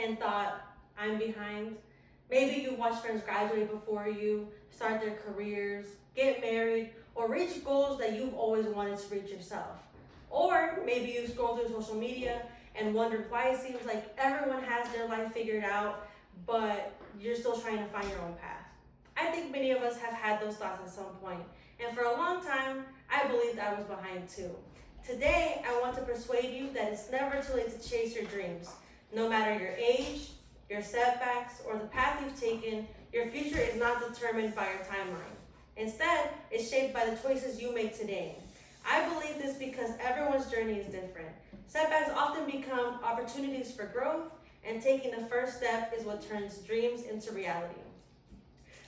and thought, I'm behind. Maybe you watched friends graduate before you, start their careers, get married, or reach goals that you've always wanted to reach yourself. Or maybe you scroll through social media and wondered why it seems like everyone has their life figured out, but you're still trying to find your own path. I think many of us have had those thoughts at some point, and for a long time, I believed I was behind too. Today, I want to persuade you that it's never too late to chase your dreams. No matter your age, your setbacks, or the path you've taken, your future is not determined by your timeline. Instead, it's shaped by the choices you make today. I believe this because everyone's journey is different. Setbacks often become opportunities for growth, and taking the first step is what turns dreams into reality.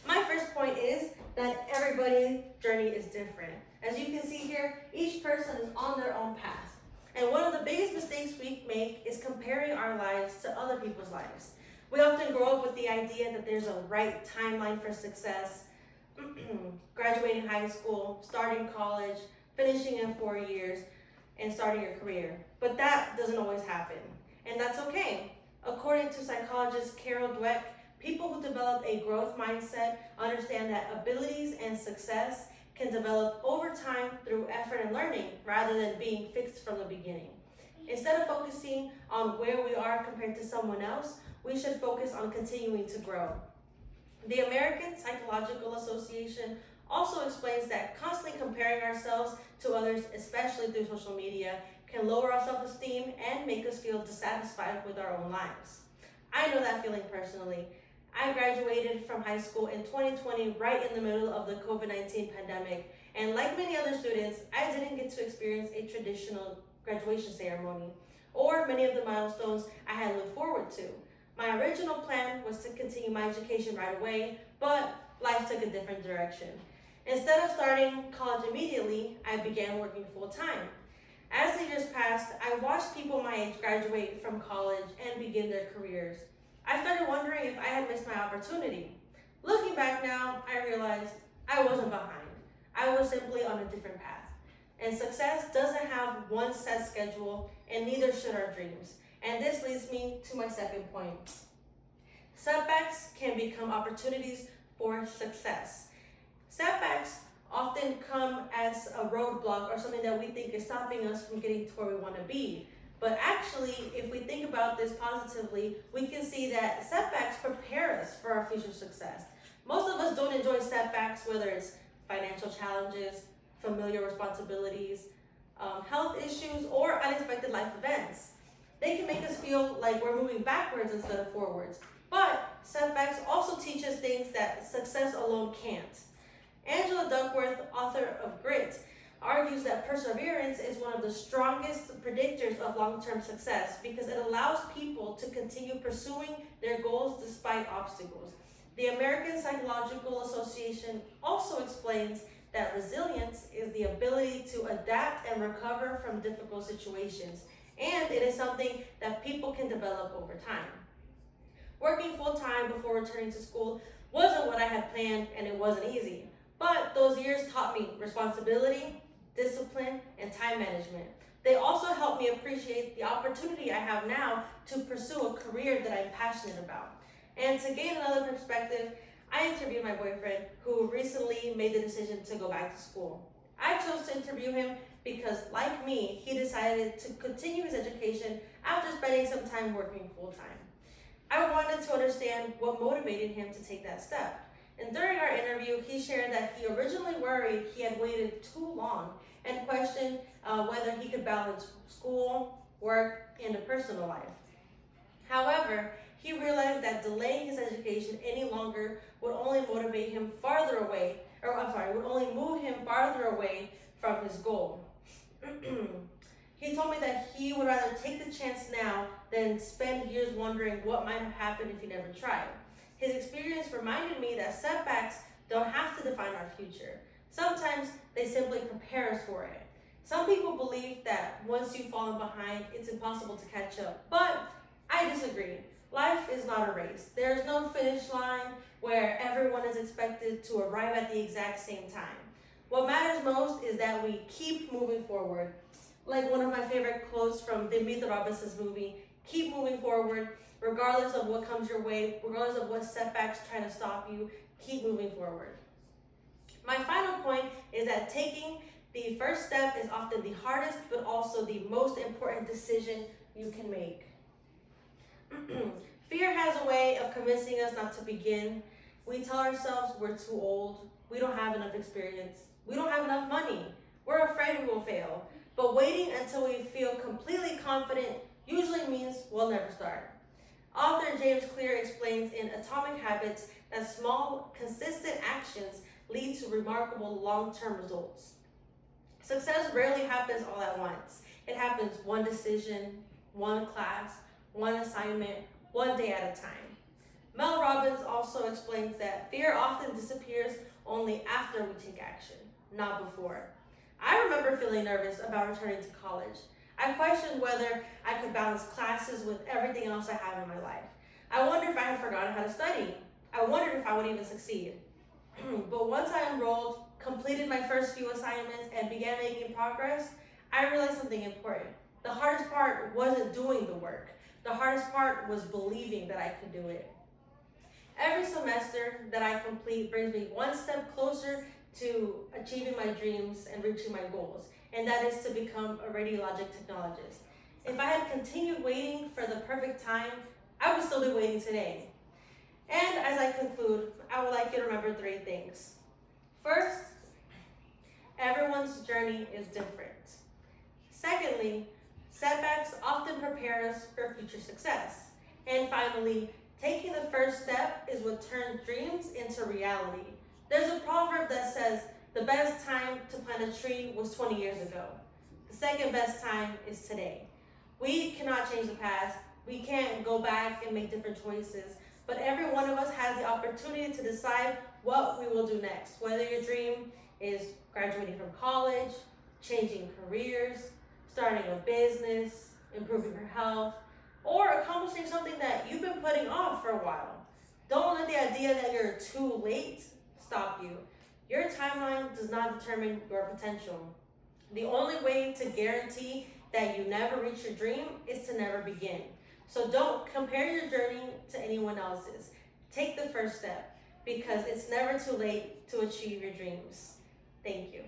My first point is that everybody's journey is different. As you can see here, each person is on their own path. And one of the biggest mistakes we make is comparing our lives to other people's lives. We often grow up with the idea that there's a right timeline for success, graduating high school, starting college, finishing in 4 years, and starting your career. But that doesn't always happen, and that's okay. According to psychologist Carol Dweck, people who develop a growth mindset understand that abilities and success can develop over time through effort and learning rather than being fixed from the beginning. Instead of focusing on where we are compared to someone else, we should focus on continuing to grow. The American Psychological Association also explains that constantly comparing ourselves to others, especially through social media, can lower our self-esteem and make us feel dissatisfied with our own lives. I know that feeling personally. I graduated from high school in 2020, right in the middle of the COVID-19 pandemic, and like many other students, I didn't get to experience a traditional graduation ceremony or many of the milestones I had looked forward to. My original plan was to continue my education right away, but life took a different direction. Instead of starting college immediately, I began working full-time. As the years passed, I watched people my age graduate from college and begin their careers. I started wondering if I had missed my opportunity. Looking back now, I realized I wasn't behind. I was simply on a different path. And success doesn't have one set schedule, and neither should our dreams. And this leads me to my second point. Setbacks can become opportunities for success. Setbacks often come as a roadblock or something that we think is stopping us from getting to where we want to be. But actually, if we think about this positively, we can see that setbacks prepare us for our future success. Most of us don't enjoy setbacks, whether it's financial challenges, familiar responsibilities, health issues, or unexpected life events. They can make us feel like we're moving backwards instead of forwards. But setbacks also teach us things that success alone can't. Angela Duckworth, author of Grit, argues that perseverance is one of the strongest predictors of long-term success because it allows people to continue pursuing their goals despite obstacles. The American Psychological Association also explains that resilience is the ability to adapt and recover from difficult situations, and it is something that people can develop over time. Working full-time before returning to school wasn't what I had planned, and it wasn't easy. But those years taught me responsibility, discipline, and time management. They also helped me appreciate the opportunity I have now to pursue a career that I'm passionate about. And to gain another perspective, I interviewed my boyfriend who recently made the decision to go back to school. I chose to interview him because, like me, he decided to continue his education after spending some time working full-time. I wanted to understand what motivated him to take that step. And during our interview, he shared that he originally worried he had waited too long and questioned whether he could balance school, work, and a personal life. However, he realized that delaying his education any longer would only motivate him farther away, would only move him farther away from his goal. He told me that he would rather take the chance now than spend years wondering what might have happened if he never tried. His experience reminded me that setbacks don't have to define our future. Sometimes they simply prepare us for it. Some people believe that once you've fallen behind, it's impossible to catch up. But I disagree. Life is not a race. There is no finish line where everyone is expected to arrive at the exact same time. What matters most is that we keep moving forward. Like one of my favorite quotes from the Meet the Robinsons movie, Keep moving forward, regardless of what comes your way, regardless of what setbacks try to stop you. Keep moving forward. My final point is that taking the first step is often the hardest, but also the most important decision you can make. Fear has a way of convincing us not to begin. We tell ourselves we're too old, we don't have enough experience, we don't have enough money, we're afraid we will fail. But waiting until we feel completely confident usually means we'll never start. Author James Clear explains in Atomic Habits that small, consistent actions lead to remarkable long-term results. Success rarely happens all at once. It happens one decision, one class, one assignment, one day at a time. Mel Robbins also explains that fear often disappears only after we take action, not before. I remember feeling nervous about returning to college. I questioned whether I could balance classes with everything else I have in my life. I wondered if I had forgotten how to study. I wondered if I would even succeed. But once I enrolled, completed my first few assignments, and began making progress, I realized something important. The hardest part wasn't doing the work. The hardest part was believing that I could do it. Every semester that I complete brings me one step closer to achieving my dreams and reaching my goals, and that is to become a radiologic technologist. If I had continued waiting for the perfect time, I would still be waiting today. And as I conclude, I would like you to remember 3 things. First, everyone's journey is different. Secondly, setbacks often prepare us for future success. And finally, taking the first step is what turns dreams into reality. There's a proverb that says, the best time to plant a tree was 20 years ago. The second best time is today. We cannot change the past. We can't go back and make different choices. But every one of us has the opportunity to decide what we will do next. Whether your dream is graduating from college, changing careers, starting a business, improving your health, or accomplishing something that you've been putting off for a while. Don't let the idea that you're too late stop you. Your timeline does not determine your potential. The only way to guarantee that you never reach your dream is to never begin. So don't compare your journey to anyone else's. Take the first step because it's never too late to achieve your dreams. Thank you.